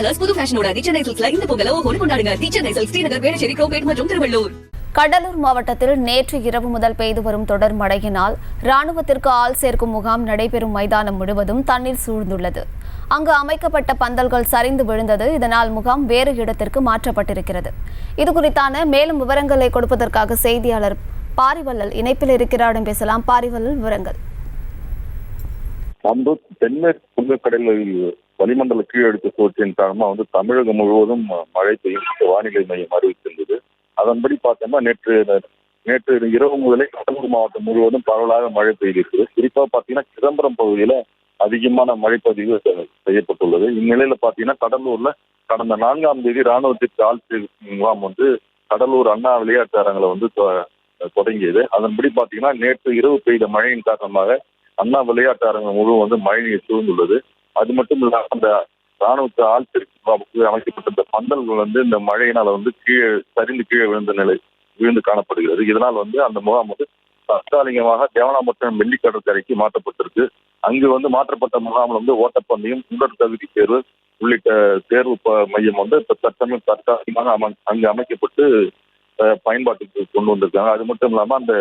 Colours புது ஃபேஷனோட தி சென்னை சில்க்ஸ்ல இந்த பொங்கலை ஓஹோன்னு கொண்டாடுங்க. தி சென்னை சில்க்ஸ் ஸ்ரீநகர், வேளச்சேரி, கோபேட் மற்றும் திருவள்ளூர். கடலூர் மாவட்டத்தில் நேற்று இரவு முதல் பெய்து வரும் தொடர் மழையினால் ராணுவத்திற்கு ஆள் சேர்க்கும் முகாம் நடைபெறும் மைதானம் முழுவதும் தண்ணீர் சூழ்ந்துள்ளது. அங்கு அமைக்கப்பட்ட பந்தல்கள் சரிந்து விழுந்தது. இதனால் முகாம் வேறு இடத்திற்கு மாற்றப்பட்டிருக்கிறது. இதுகுறித்தான மேலும் விவரங்களை கொடுப்பதற்காக செய்தியாளர் பாரிவள்ளல் இணைப்பில் இருக்கிறாரிடம் பேசலாம். பாரிவள்ளல், விவரங்கள். தென்மேற்கு வங்கக்கடலில் வளிமண்டல கீழடுக்கு சுழற்சியின் காரணமா தமிழகம் முழுவதும் மழை பெய்யும் வானிலை மையம் அறிவித்திருந்தது. அதன்படி பார்த்தோம்னா நேற்று இரவு முதலே கடலூர் மாவட்டம் முழுவதும் பரவலாக மழை பெய்திருக்கு. குறிப்பா பாத்தீங்கன்னா சிதம்பரம் பகுதியில அதிகமான மழைப்பதிவு செய்யப்பட்டுள்ளது. இந்நிலையில பாத்தீங்கன்னா கடலூர்ல கடந்த 4ஆம் தேதி ராணுவத்திற்கு ஆள் முகாம் கடலூர் அண்ணா விளையாட்டு அரங்கில தொடங்கியது. அதன்படி பாத்தீங்கன்னா நேற்று இரவு பெய்த மழையின் காரணமாக அண்ணா விளையாட்டு அரங்கம் முழுவதும் மழைநீர் சூழ்ந்துள்ளது. அது மட்டும் இல்லாம அந்த ராணுவ ஆள் பிரிவுக்கு அமைக்கப்பட்ட பந்தல்கள் இந்த மழையினால கீழே சரிந்து கீழே விழுந்து காணப்படுகிறது. இதனால் அந்த முகாம் தற்காலிகமாக தேவனாம்பட்டினம் வெள்ளி கடற்கரைக்கு மாற்றப்பட்டிருக்கு. அங்கு மாற்றப்பட்ட முகாமில் ஓட்டப்பந்தயம், உடல் தகுதி தேர்வு உள்ளிட்ட தேர்வு மையம் தற்சமயம் தற்காலிகமாக அங்கு அமைக்கப்பட்டு பயன்பாட்டுக்கு கொண்டு வந்திருக்காங்க. அது மட்டும் இல்லாம அந்த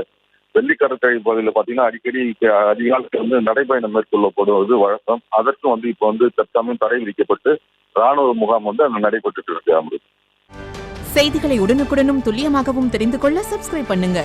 வெள்ளி கடற்கரை பகுதியில் பாத்தீங்கன்னா அடிக்கடி அதிகாலத்தில் நடைபயணம் மேற்கொள்ளப்படுவது வழக்கம். அதற்கும் இப்போ தற்சமயம் தடை விதிக்கப்பட்டு ராணுவ முகாம் நடைபெற்று இருக்கு. செய்திகளை உடனுக்குடனும் துல்லியமாகவும் தெரிந்து கொள்ள சப்ஸ்கிரைப் பண்ணுங்க.